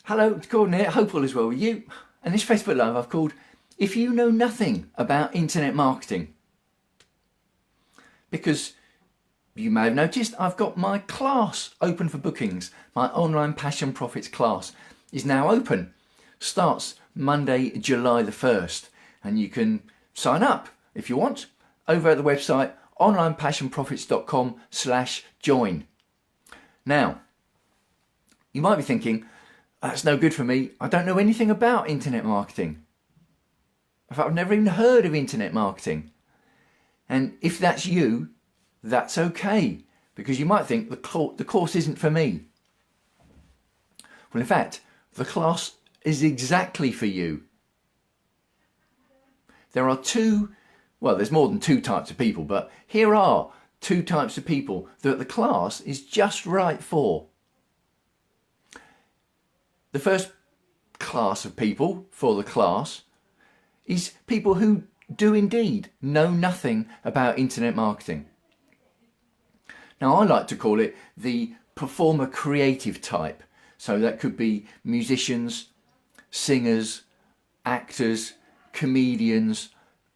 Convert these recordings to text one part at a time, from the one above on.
Hello, it's Gordon here, hope all is well with you. And this Facebook Live I've called If You Know Nothing About Internet Marketing. Because you may have noticed I've got my class open for bookings. My online Passion Profits class is now open. Starts Monday, July the 1st. And you can sign up if you want over at the website onlinepassionprofits.com/join. Now, you might be thinking, that's no good for me. I don't know anything about internet marketing. In fact, I've never even heard of internet marketing. And if that's you, that's okay, because you might think the course isn't for me. Well, in fact, the class is exactly for you. There are there's more than two types of people, but here are two types of people that the class is just right for. The first class of people for the class is people who do indeed know nothing about internet marketing. Now, I like to call it the performer creative type. So that could be musicians, singers, actors, comedians,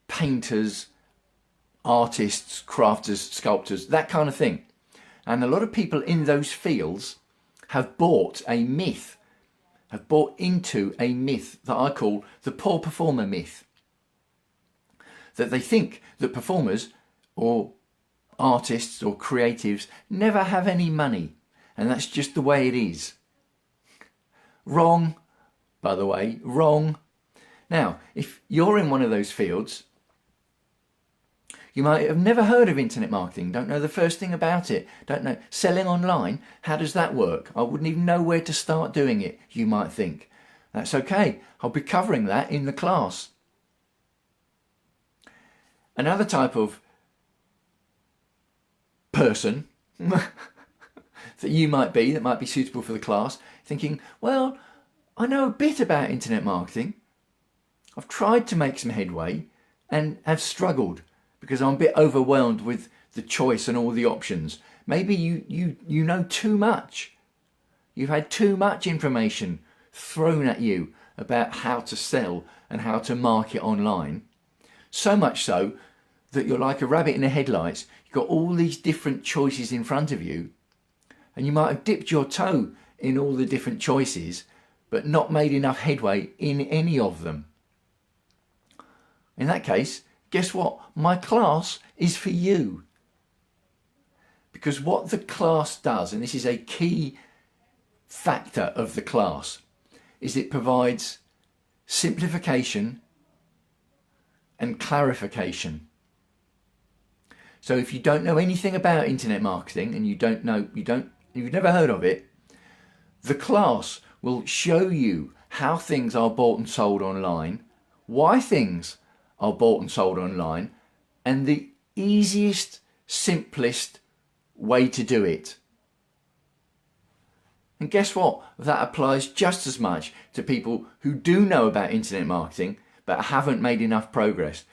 painters, artists, crafters, sculptors, that kind of thing. And a lot of people in those fields have bought into a myth that I call the poor performer myth. That they think that performers or artists or creatives never have any money, and that's just the way it is. Wrong, by the way, wrong. Now, if you're in one of those fields, you might have never heard of internet marketing, don't know the first thing about it, don't know selling online. How does that work? I wouldn't even know where to start doing it, you might think. That's okay, I'll be covering that in the class. Another type of person that you might be, that might be suitable for the class, thinking, well, I know a bit about internet marketing. I've tried to make some headway and have struggled because I'm a bit overwhelmed with the choice and all the options. Maybe you know too much. You've had too much information thrown at you about how to sell and how to market online. So much so that you're like a rabbit in the headlights. You've got all these different choices in front of you, and you might have dipped your toe in all the different choices, but not made enough headway in any of them. In that case, guess what? My class is for you. Because what the class does, and this is a key factor of the class, is it provides simplification and clarification. So if you don't know anything about internet marketing and you've never heard of it, the class will show you how things are bought and sold online, why things are bought and sold online, and the easiest, simplest way to do it. And guess what? That applies just as much to people who do know about internet marketing but haven't made enough progress.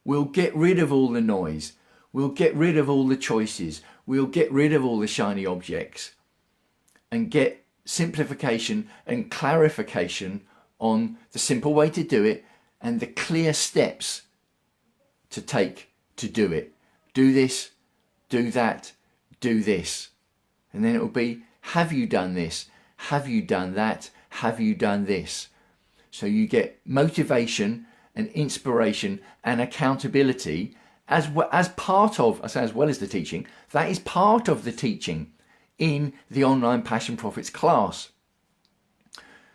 We'll get rid of all the noise. We'll get rid of all the choices. We'll get rid of all the shiny objects and get simplification and clarification on the simple way to do it and the clear steps to take to do it. Do this, do that, do this. And then it will be, have you done this? Have you done that? Have you done this? So you get motivation and inspiration and accountability as part of, I say as well as the teaching, that is part of the teaching in the Online Passion Profits class,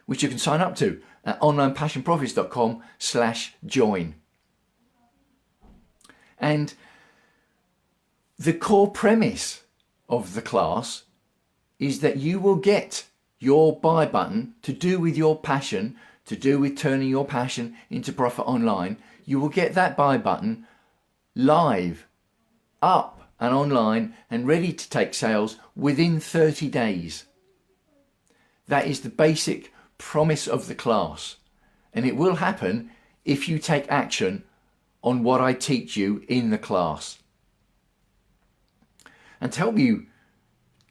which you can sign up to at onlinepassionprofits.com/join. And the core premise of the class is that you will get your buy button to do with your passion, to do with turning your passion into profit online. You will get that buy button live, up and online and ready to take sales within 30 days. That is the basic promise of the class, and it will happen if you take action on what I teach you in the class. And to help you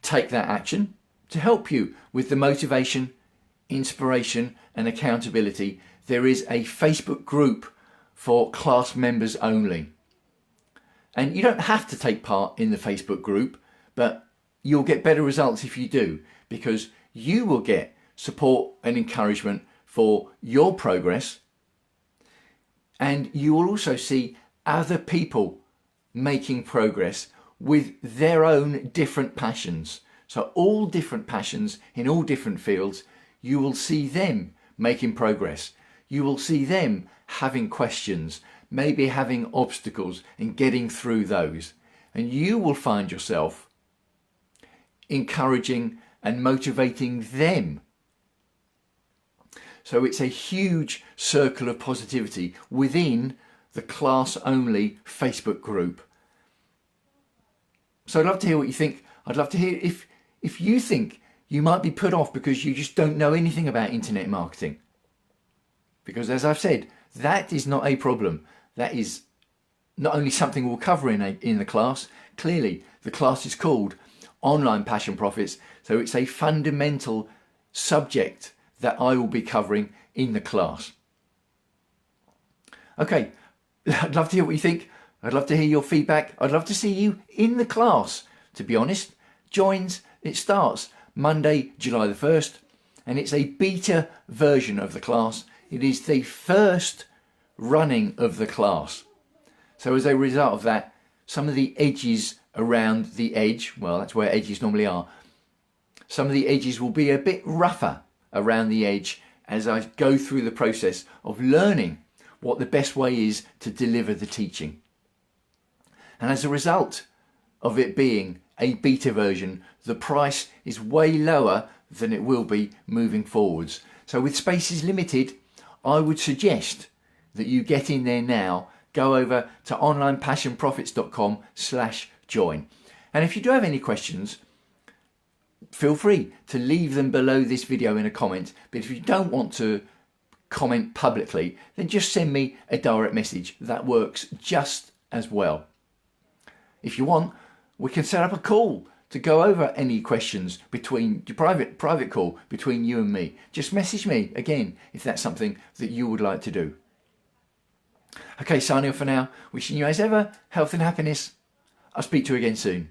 take that action, to help you with the motivation inspiration and accountability, there is a Facebook group for class members only. And you don't have to take part in the Facebook group, but you'll get better results if you do, because you will get support and encouragement for your progress, and you will also see other people making progress with their own different passions. So all different passions in all different fields, you will see them making progress. You will see them having questions, maybe having obstacles and getting through those. And you will find yourself encouraging and motivating them. So it's a huge circle of positivity within the class only Facebook group. So I'd love to hear what you think. I'd love to hear if you think you might be put off because you just don't know anything about internet marketing. Because as I've said, that is not a problem. That is not only something we'll cover in the class. Clearly, the class is called Online Passion Profits. So it's a fundamental subject that I will be covering in the class. Okay, I'd love to hear what you think. I'd love to hear your feedback. I'd love to see you in the class, to be honest. It starts Monday, July the 1st, and it's a beta version of the class. It is the first running of the class. So as a result of that, some of the edges around the edge, well, that's where edges normally are, some of the edges will be a bit rougher around the edge as I go through the process of learning what the best way is to deliver the teaching. And as a result of it being a beta version, the price is way lower than it will be moving forwards. So with spaces limited, I would suggest that you get in there now, go over to onlinepassionprofits.com/join. And if you do have any questions, feel free to leave them below this video in a comment. But if you don't want to comment publicly, then just send me a direct message. That works just as well. If you want, we can set up a call to go over any questions between your private call between you and me. Just message me again if that's something that you would like to do. Okay, signing off for now. Wishing you as ever health and happiness. I'll speak to you again soon.